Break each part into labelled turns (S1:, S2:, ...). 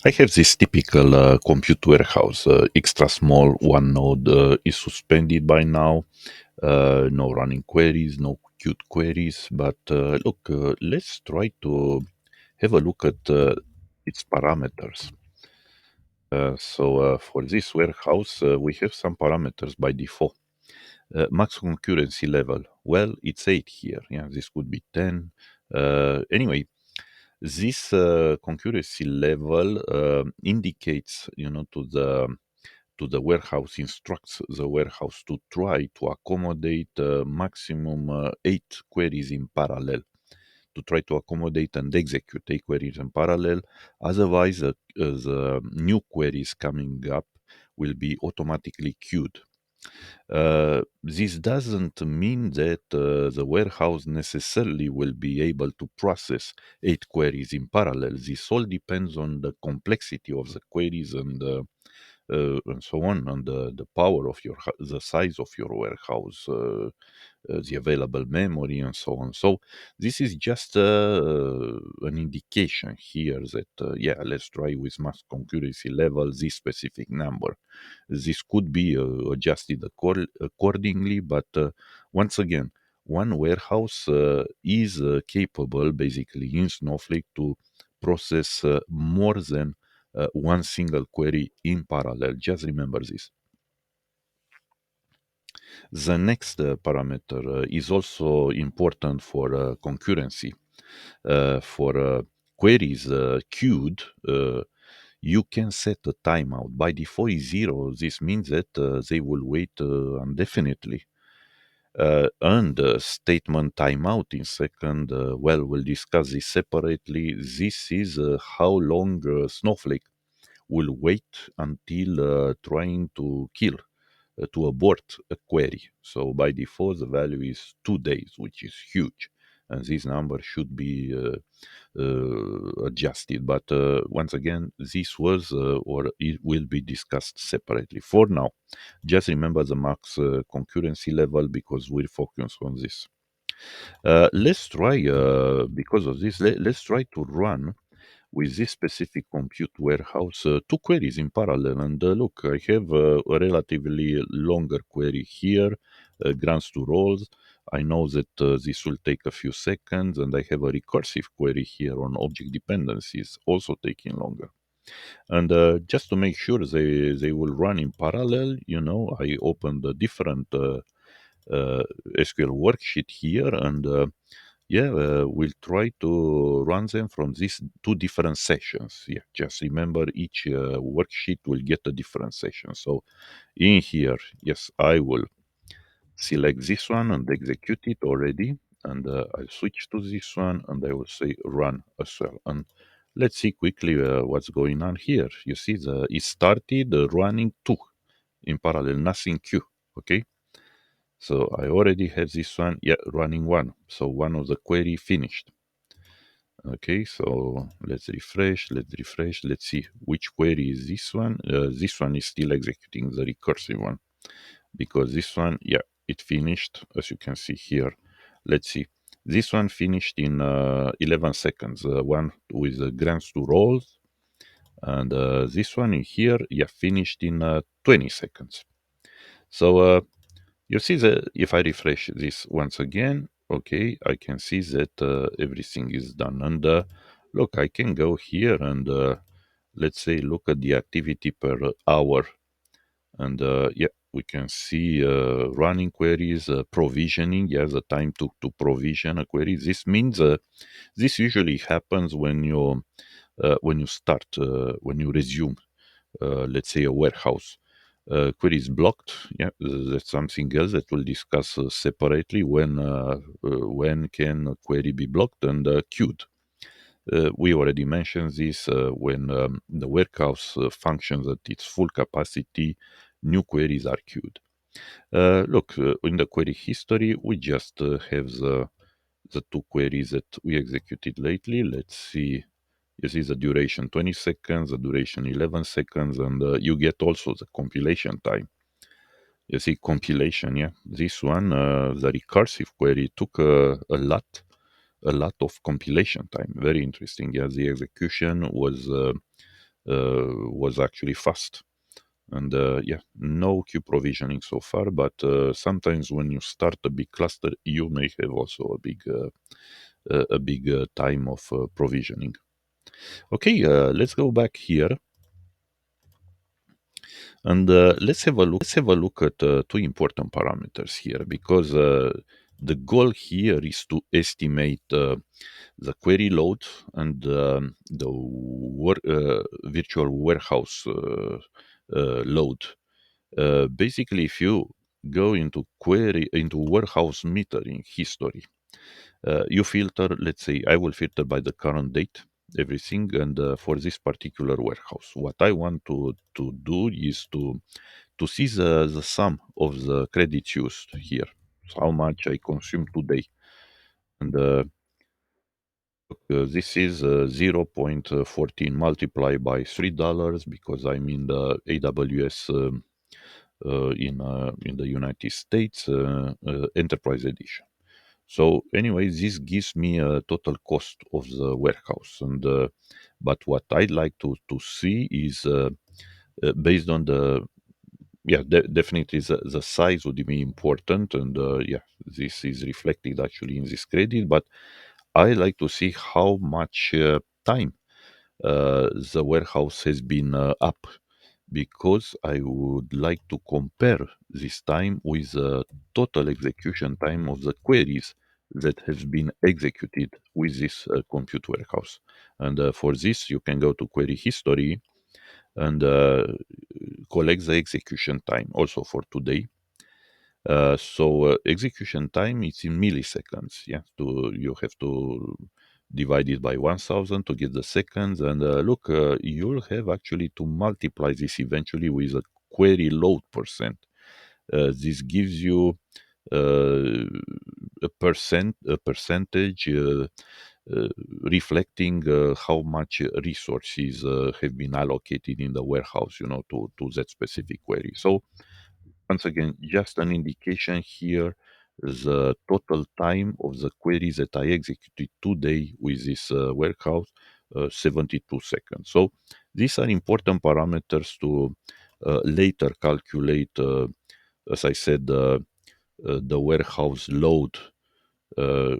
S1: I have this typical compute warehouse, extra small, one node is suspended by now, no running queries, no queued queries. But look, let's try to have a look at its parameters. So for this warehouse, we have some parameters by default. Max concurrency level. Well, it's 8 here. Yeah, this could be 10. Anyway, this concurrency level indicates, to the warehouse, instructs the warehouse to try to accommodate maximum 8 queries in parallel, to try to accommodate and execute 8 queries in parallel. Otherwise, the new queries coming up will be automatically queued. This doesn't mean that the warehouse necessarily will be able to process 8 queries in parallel. This all depends on the complexity of the queries and so on, and the power of the size of your warehouse, the available memory, and so on. So this is just an indication here that yeah, let's try with max concurrency level this specific number. This could be adjusted accordingly, but once again, one warehouse is capable, basically, in Snowflake to process more than one single query in parallel. Just remember this. The next parameter is also important for concurrency. For queries queued, you can set a timeout. By default is 0. This means that they will wait indefinitely. And statement timeout in second, well, we'll discuss this separately. This is how long Snowflake will wait until trying to kill, to abort a query. So by default, the value is 2 days, which is huge. And this number should be adjusted. But once again, this was or it will be discussed separately. For now, just remember the max concurrency level because we'll focus on this. Let's try, because of this, let's try to run with this specific compute warehouse two queries in parallel. And look, I have a relatively longer query here, grants to roles. I know that this will take a few seconds, and I have a recursive query here on object dependencies, also taking longer. And just to make sure they will run in parallel, I opened a different SQL worksheet here, and yeah, we'll try to run them from these two different sessions. Yeah, just remember each worksheet will get a different session. So in here, yes, I will select this one and execute it already. And I'll switch to this one and I will say run as well. And let's see quickly what's going on here. You see, it started running two in parallel, nothing queue. Okay. So I already have this one, yeah, running one. So one of the query finished. Okay, so let's refresh, let's see which query is this one. This one is still executing the recursive one because this one, yeah, it finished as you can see here. Let's see. This one finished in 11 seconds, one with grants to roles. And this one in here, yeah, finished in 20 seconds. So you see that if I refresh this once again, okay, I can see that everything is done. And look, I can go here and let's say look at the activity per hour. And yeah, we can see running queries, provisioning. Yeah, the time to provision a query. This means this usually happens when you start, when you resume, let's say, a warehouse. Query is blocked. Yeah, that's something else that we'll discuss separately. When can a query be blocked and queued? We already mentioned this when the warehouse functions at its full capacity, new queries are queued. Look, in the query history, we just have the two queries that we executed lately. Let's see. You see the duration 20 seconds, the duration 11 seconds, and you get also the compilation time. You see compilation, yeah. This one, the recursive query took a lot of compilation time. Very interesting. Yeah, the execution was was actually fast. And yeah, no queue provisioning so far, but sometimes when you start a big cluster, you may have also a big time of provisioning. Okay, let's go back here and let's have a look at two important parameters here because the goal here is to estimate the query load and the virtual warehouse load. Basically, if you go into warehouse metering history, you filter. Let's say I will filter by the current date, everything, and for this particular warehouse, what I want to do is to see the sum of the credits used here, how much I consume today, and this is 0.14 multiplied by $3 because I'm in the AWS in the United States Enterprise Edition. So anyway, this gives me a total cost of the warehouse, and but what I'd like to see is based on the definitely the size would be important, and this is reflected actually in this credit. But I like to see how much time the warehouse has been up because I would like to compare this time with the total execution time of the queries that has been executed with this compute warehouse. And for this, you can go to query history and collect the execution time also for today. So execution time is in milliseconds. Yeah, to you have to divide it by 1,000 to get the seconds. And look, you'll have actually to multiply this eventually with a query load percent. This gives you uh, a percentage uh, reflecting how much resources have been allocated in the warehouse, to that specific query. So once again, just an indication here, the total time of the queries that I executed today with this warehouse, 72 seconds. So these are important parameters to later calculate, as I said, the warehouse load uh,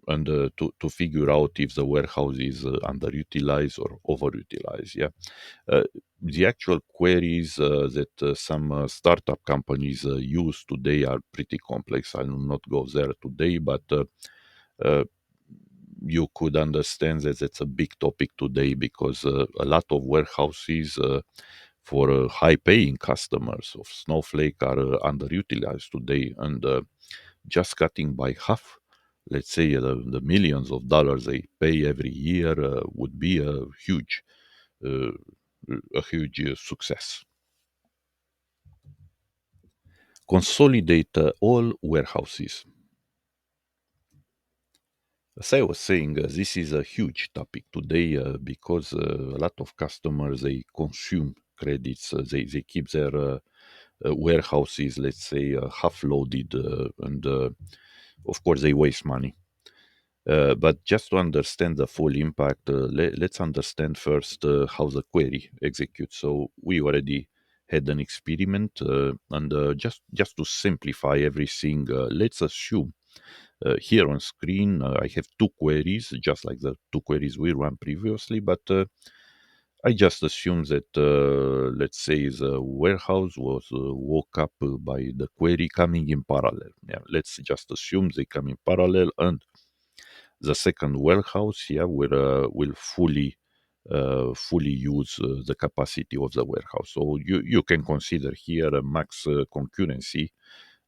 S1: and to figure out if the warehouse is underutilized or overutilized. Yeah. Uh, the actual queries that some startup companies use today are pretty complex. I will not go there today, but uh, you could understand that it's a big topic today because a lot of warehouses for high-paying customers of Snowflake are underutilized today, and just cutting by half, let's say the millions of dollars they pay every year would be uh, a huge success. Consolidate all warehouses. As I was saying, this is a huge topic today because a lot of customers they consume credits. They keep their warehouses, let's say, half loaded, and of course they waste money. But just to understand the full impact, let's understand first how the query executes. So we already had an experiment, and just to simplify everything, let's assume here on screen I have two queries, just like the two queries we ran previously, but I just assume that let's say the warehouse was woke up by the query coming in parallel. Yeah, let's just assume they come in parallel, and the second warehouse here will fully use the capacity of the warehouse. So you can consider here a max concurrency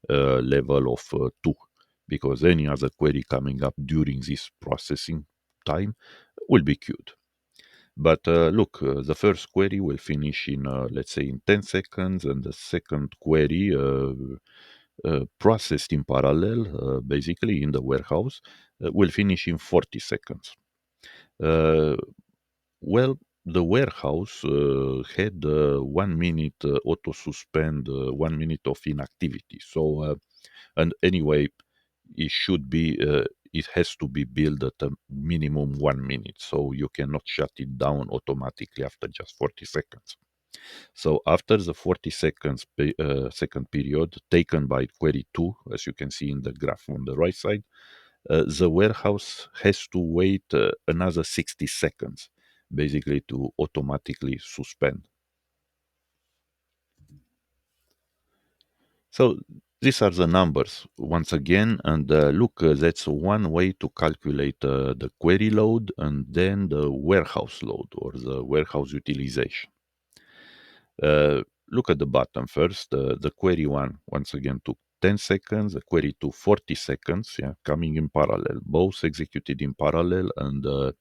S1: level of 2 because any other query coming up during this processing time will be queued. But look, the first query will finish in, let's say, in 10 seconds, and the second query processed in parallel, basically in the warehouse, will finish in 40 seconds. Uh, well, the warehouse had 1 minute auto suspend, 1 minute of inactivity. So, and anyway, it should be it has to be built at a minimum 1 minute. So you cannot shut it down automatically after just 40 seconds. So after the 40 seconds second period taken by query 2, as you can see in the graph on the right side, the warehouse has to wait another 60 seconds basically to automatically suspend. So these are the numbers once again, and look, that's one way to calculate the query load and then the warehouse load or the warehouse utilization. Look at the bottom first. The query one, once again, took 10 seconds, the query two, 40 seconds, yeah, coming in parallel, both executed in parallel and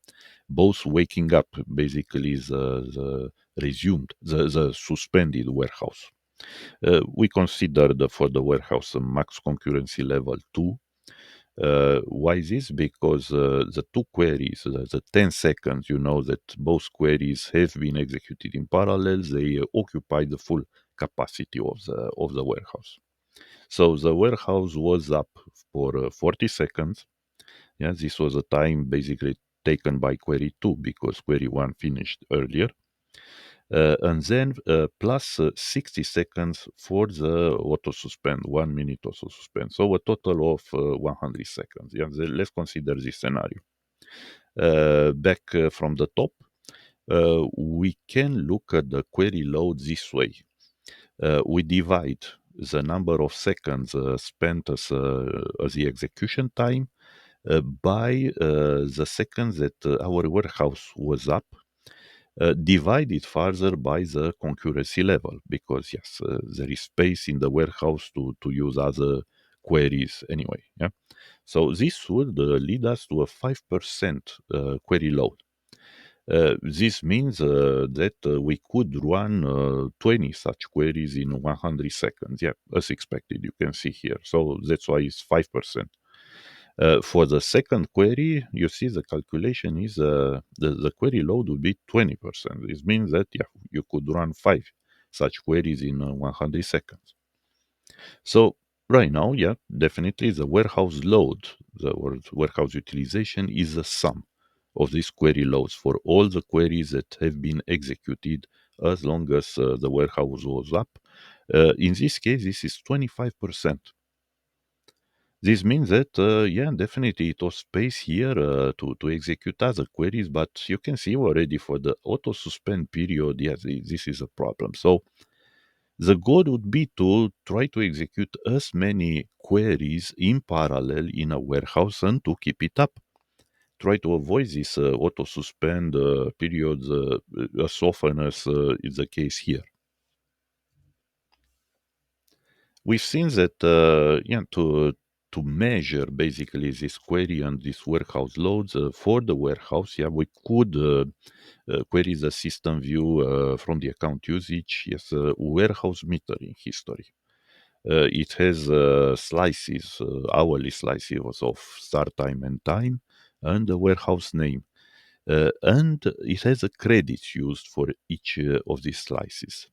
S1: both waking up basically the resumed, the suspended warehouse. We considered for the warehouse a max concurrency level 2. Why this? Because the two queries, the 10 seconds, you know that both queries have been executed in parallel. They occupy the full capacity of the warehouse. So the warehouse was up for 40 seconds. Yeah, this was a time basically taken by query 2 because query 1 finished earlier. And then plus 60 seconds for the auto suspend, 1 minute auto suspend. So a total of 100 seconds. Yeah, let's consider this scenario. Back from the top, we can look at the query load this way. We divide the number of seconds spent as the execution time by the seconds that our warehouse was up, divided further by the concurrency level, because yes, there is space in the warehouse to use other queries anyway. Yeah, so this would lead us to a 5% query load. This means that we could run 20 such queries in 100 seconds. Yeah, as expected, you can see here. So that's why it's 5%. For the second query, you see the calculation is the query load would be 20%. This means that yeah, you could run 5 such queries in 100 seconds. So right now, yeah, definitely the warehouse load, warehouse utilization is the sum of these query loads for all the queries that have been executed as long as the warehouse was up. In this case, this is 25%. This means that, yeah, definitely it was space here to execute other queries, but you can see already for the auto suspend period, yes, this is a problem. So the goal would be to try to execute as many queries in parallel in a warehouse and to keep it up. Try to avoid this auto suspend periods as often as is the case here. We've seen that yeah, to measure basically this query and this warehouse loads for the warehouse, yeah, we could query the system view from the account usage. Yes, warehouse metering history. It has slices, hourly slices of start time and time, and the warehouse name. And it has a credits used for each of these slices.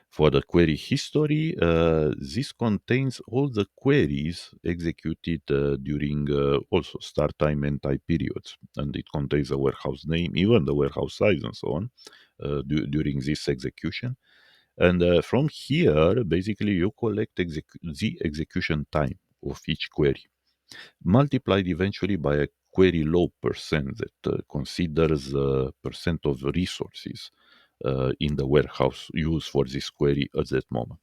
S1: For the query history, this contains all the queries executed during also start time and time periods, and it contains the warehouse name, even the warehouse size, and so on during this execution. And from here, basically, you collect the execution time of each query, multiplied eventually by a query load percent that considers percent of resources in the warehouse used for this query at that moment.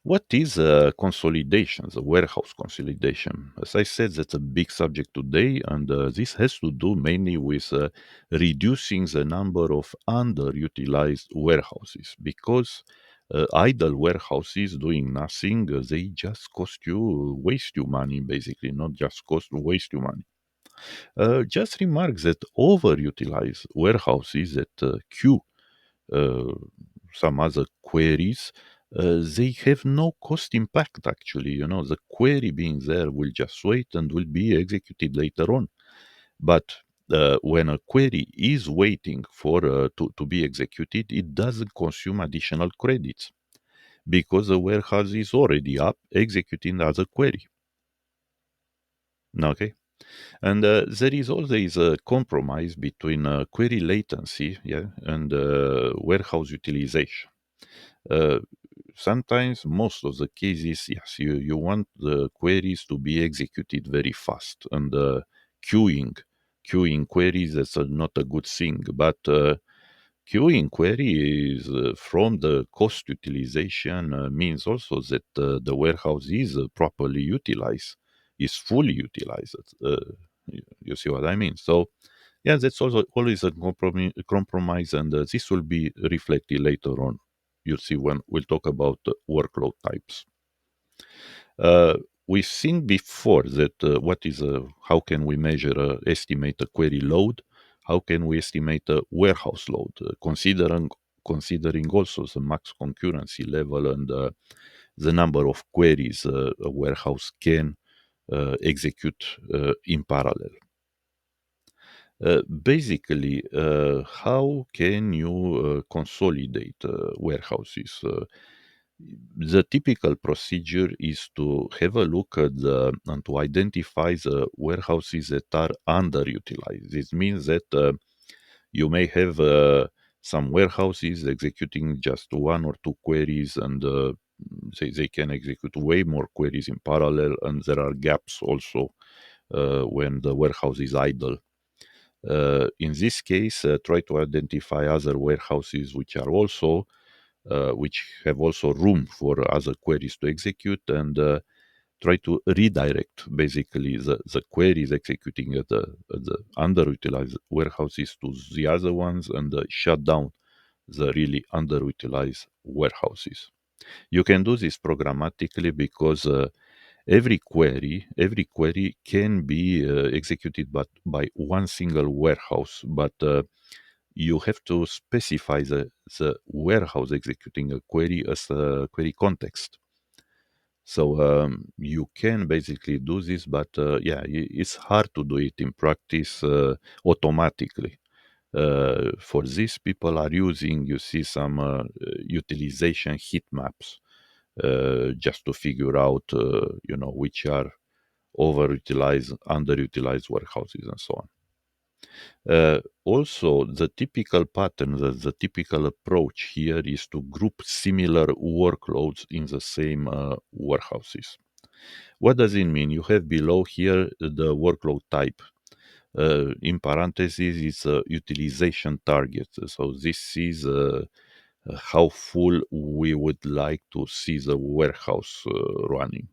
S1: What is consolidation, the warehouse consolidation? As I said, that's a big subject today, and this has to do mainly with reducing the number of underutilized warehouses because idle warehouses doing nothing, they just waste you money, basically, not just waste you money. Just remark that overutilized warehouses that queue uh, some other queries, they have no cost impact actually. You know, the query being there will just wait and will be executed later on. But when a query is waiting for to be executed, it doesn't consume additional credits because the warehouse is already up executing the other query. Okay. And there is always a compromise between query latency, yeah, and warehouse utilization. Uh, Sometimes, most of the cases, yes, you want the queries to be executed very fast, and queuing queuing queries, that's not a good thing. But queuing query is from the cost utilization means also that the warehouse is properly utilized, is fully utilized. You see what I mean? So yeah, that's also always a compromise, and this will be reflected later on. You'll see when we'll talk about workload types. Uh, we've seen before that how can we measure, estimate a query load? How can we estimate a warehouse load? Considering also the max concurrency level and the number of queries a warehouse can execute in parallel. Basically, how can you consolidate warehouses? The typical procedure is to have a look at and to identify the warehouses that are underutilized. This means that you may have some warehouses executing just one or two queries, and they can execute way more queries in parallel, and there are gaps also when the warehouse is idle. In this case, try to identify other warehouses which have also room for other queries to execute, and try to redirect basically the queries executing at the underutilized warehouses to the other ones, and shut down the really underutilized warehouses. You can do this programmatically because every query can be executed by one single warehouse, but you have to specify the warehouse executing a query as a query context. So you can basically do this, but yeah, it's hard to do it in practice automatically. For this, people are using, you see, some utilization heat maps just to figure out, which are overutilized, underutilized warehouses, and so on. Also, the typical pattern, the typical approach here is to group similar workloads in the same warehouses. What does it mean? You have below here the workload type. In parentheses, it's a utilization target. So this is how full we would like to see the warehouse running.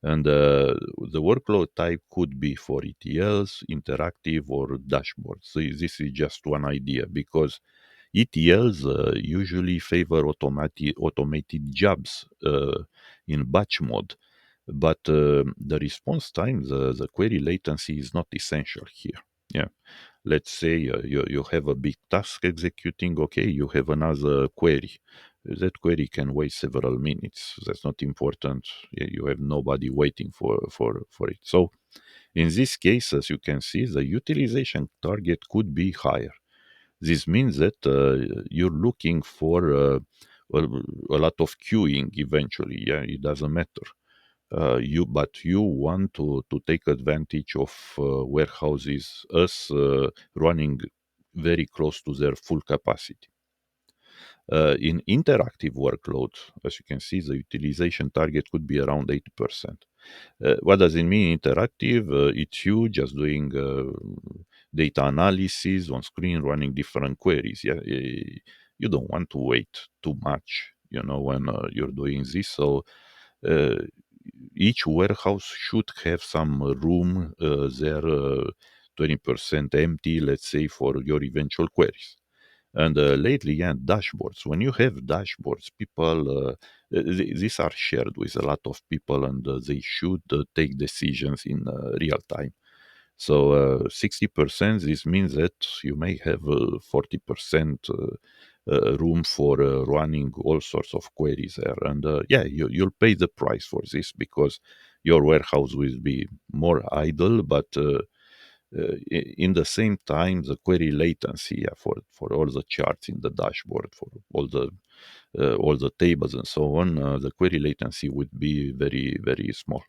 S1: And the workload type could be for ETLs, interactive, or dashboards. So this is just one idea, because ETLs usually favor automated jobs in batch mode, but the response time, the query latency is not essential here. Yeah. Let's say you have a big task executing, okay, you have another query. That query can wait several minutes. That's not important. You have nobody waiting for it. So in this case, as you can see, the utilization target could be higher. This means that you're looking for a lot of queuing eventually. Yeah, it doesn't matter. But you want to take advantage of warehouses as running very close to their full capacity. In interactive workloads, as you can see, the utilization target could be around 80%. What does it mean, interactive? It's you just doing data analysis on screen, running different queries. Yeah, you don't want to wait too much, when you're doing this. So uh, each warehouse should have some room there, 20% empty, let's say, for your eventual queries. And lately, yeah, dashboards. When you have dashboards, people these are shared with a lot of people, and they should take decisions in real time. So 60%, this means that you may have 40% room for running all sorts of queries there. And yeah, you'll pay the price for this, because your warehouse will be more idle, but in the same time, the query latency, yeah, for all the charts in the dashboard, for all the tables and so on, the query latency would be very, very small.